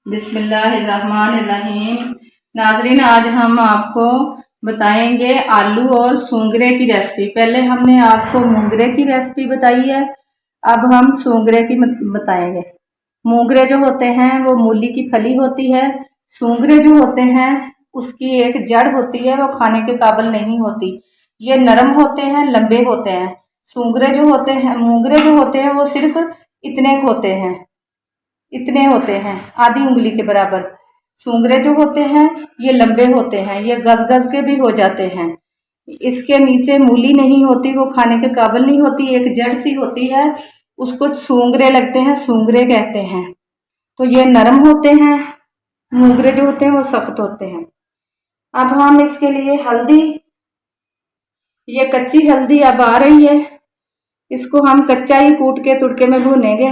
बिस्मिल्लाहिर्रहमानिर्रहीम। नाजरीन, आज हम आपको बताएंगे आलू और सूंगरे की रेसिपी। पहले हमने आपको मूंगरे की रेसिपी बताई है, अब हम सूंगरे की बताएंगे। मूंगरे जो होते हैं वो मूली की फली होती है। सूंगरे जो होते हैं उसकी एक जड़ होती है, वो खाने के काबिल नहीं होती। ये नरम होते हैं, लंबे होते हैं। सूंगरे जो होते हैं, मूंगरे जो होते हैं वो सिर्फ इतने होते हैं, आधी उंगली के बराबर। सूंगरे जो होते हैं ये लंबे होते हैं, ये गज गज के भी हो जाते हैं। इसके नीचे मूली नहीं होती, वो खाने के काबिल नहीं होती, एक जड़ सी होती है, उसको सूंगरे लगते हैं, सूंगरे कहते हैं। तो ये नरम होते हैं, मूंगरे जो होते हैं वो सख्त होते हैं। अब हम इसके लिए हल्दी, ये कच्ची हल्दी अब आ रही है, इसको हम कच्चा ही कूट के तुड़के में भूनेंगे।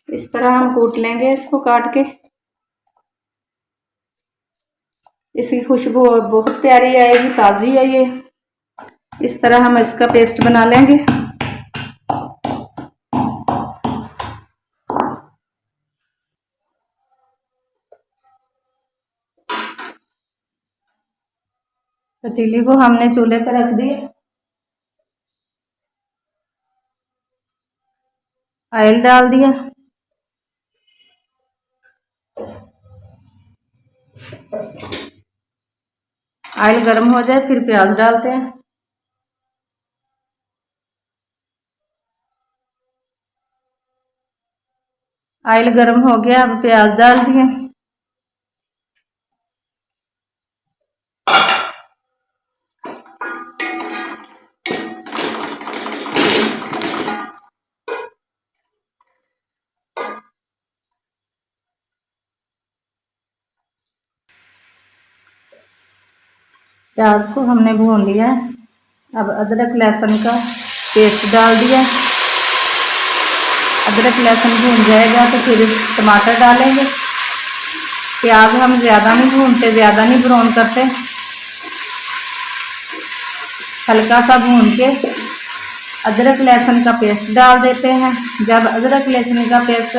इस तरह हम कूट लेंगे इसको काट के। इसकी खुशबू बहुत प्यारी आएगी, ताज़ी है ये। इस तरह हम इसका पेस्ट बना लेंगे। पतीली को हमने चूल्हे पर रख दिया, ऑयल डाल दिया। ऑयल गर्म हो जाए फिर प्याज डालते हैं। ऑयल गर्म हो गया, अब प्याज डाल दिए। प्याज को हमने भून लिया है, अब अदरक लहसुन का पेस्ट डाल दिया। अदरक लहसुन भून जाएगा तो फिर टमाटर डालेंगे। प्याज हम ज़्यादा नहीं भूनते, ज़्यादा नहीं ब्राउन करते, हल्का सा भून के अदरक लहसुन का पेस्ट डाल देते हैं। जब अदरक लहसुन का पेस्ट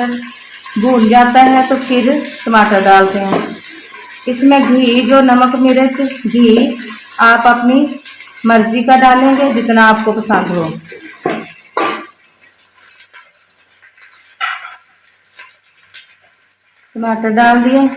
भून जाता है तो फिर टमाटर डालते हैं। इसमें घी, जो नमक मिर्च घी आप अपनी मर्जी का डालेंगे, जितना आपको पसंद हो। टमाटर डाल दिए।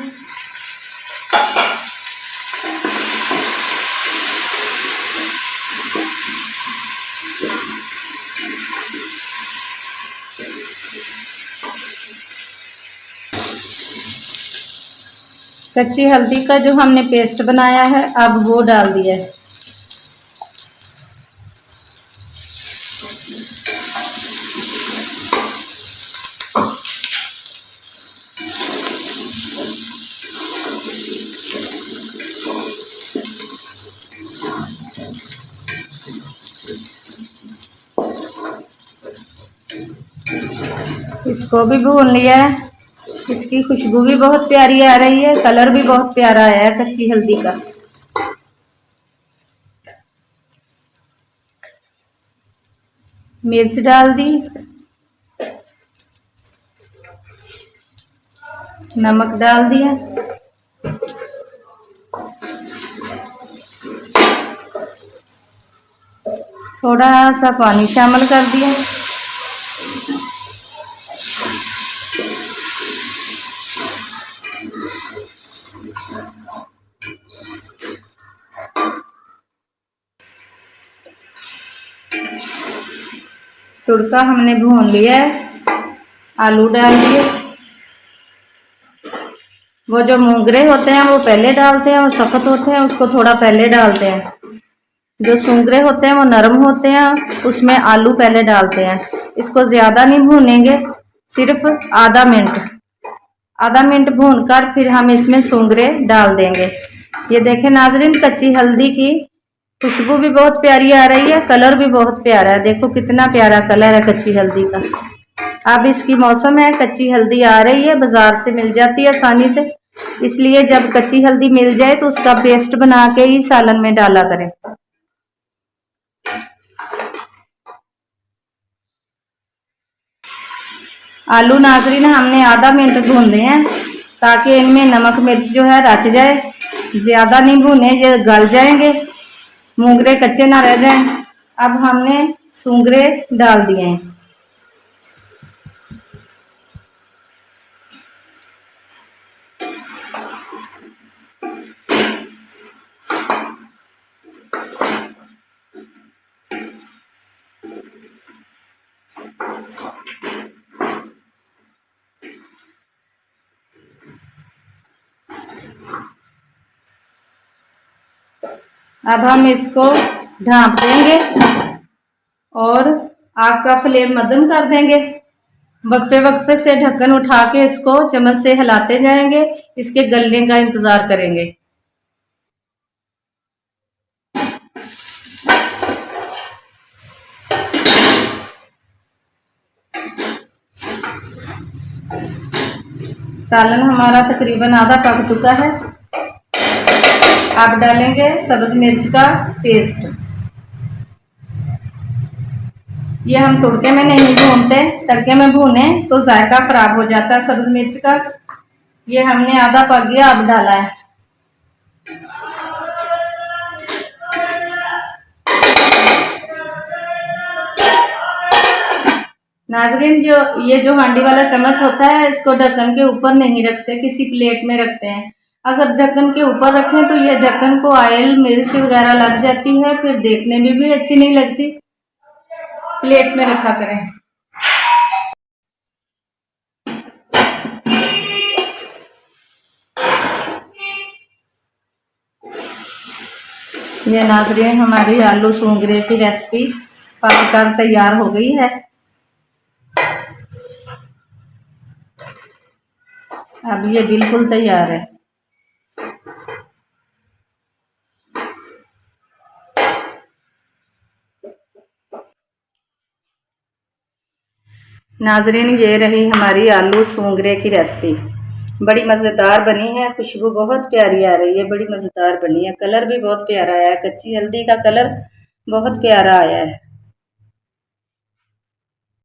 कच्ची हल्दी का जो हमने पेस्ट बनाया है अब वो डाल दिया है। इसको भी भून लिया है। इसकी खुशबू भी बहुत प्यारी आ रही है, कलर भी बहुत प्यारा आया है कच्ची हल्दी का। मिर्च डाल दी, नमक डाल दिया, थोड़ा सा पानी शामिल कर दिया। तुड़का हमने भून लिया है, आलू डाल दिए। वो जो मूंगरे होते हैं वो पहले डालते हैं, वो सख्त होते हैं उसको थोड़ा पहले डालते हैं। जो सूंगरे होते हैं वो नरम होते हैं, उसमें आलू पहले डालते हैं। इसको ज़्यादा नहीं भूनेंगे, सिर्फ आधा मिनट भूनकर फिर हम इसमें सूंगरे डाल देंगे। ये देखें नाजरीन, कच्ची हल्दी की खुशबू भी बहुत प्यारी आ रही है, कलर भी बहुत प्यारा है। देखो कितना प्यारा कलर है कच्ची हल्दी का। अब इसकी मौसम है, कच्ची हल्दी आ रही है, बाजार से मिल जाती है आसानी से, इसलिए जब कच्ची हल्दी मिल जाए तो उसका पेस्ट बना के ही सालन में डाला करें। आलू नाजरीन हमने आधा मिनट भूनने हैं ताकि इनमें नमक मिर्च जो है रच जाए। ज़्यादा नहीं भूने, ये गल जाएंगे, मूंगरे कच्चे ना रह जाएं। अब हमने सूंगरे डाल दिए हैं। अब हम इसको ढाँप देंगे और आग का फ्लेम मध्यम कर देंगे। वक्फे वक्फे से ढक्कन उठा के इसको चम्मच से हिलाते जाएंगे, इसके गलने का इंतज़ार करेंगे। सालन हमारा तकरीबन आधा पक चुका है। अब डालेंगे सब्ज मिर्च का पेस्ट। ये हम तुड़के में नहीं भूनते, तड़के में भूने तो जायका खराब हो जाता है सब्ज मिर्च का। ये हमने आधा पक गया, अब डाला है। नाजरीन, जो हांडी वाला चम्मच होता है, इसको ढक्कन के ऊपर नहीं रखते, किसी प्लेट में रखते हैं। अगर ढक्कन के ऊपर रखें तो ये ढक्कन को ऑयल मिर्च वगैरह लग जाती है, फिर देखने में भी अच्छी नहीं लगती। प्लेट में रखा करें। ये नाजरीन हमारी आलू सूंगरे की रेसिपी पककर तैयार हो गई है। अब ये बिल्कुल तैयार है। नाजरीन, ये रही हमारी आलू सूंगरे की रेसिपी। बड़ी मज़ेदार बनी है, खुशबू बहुत प्यारी आ रही है, बड़ी मज़ेदार बनी है। कलर भी बहुत प्यारा आया है, कच्ची हल्दी का कलर बहुत प्यारा आया है।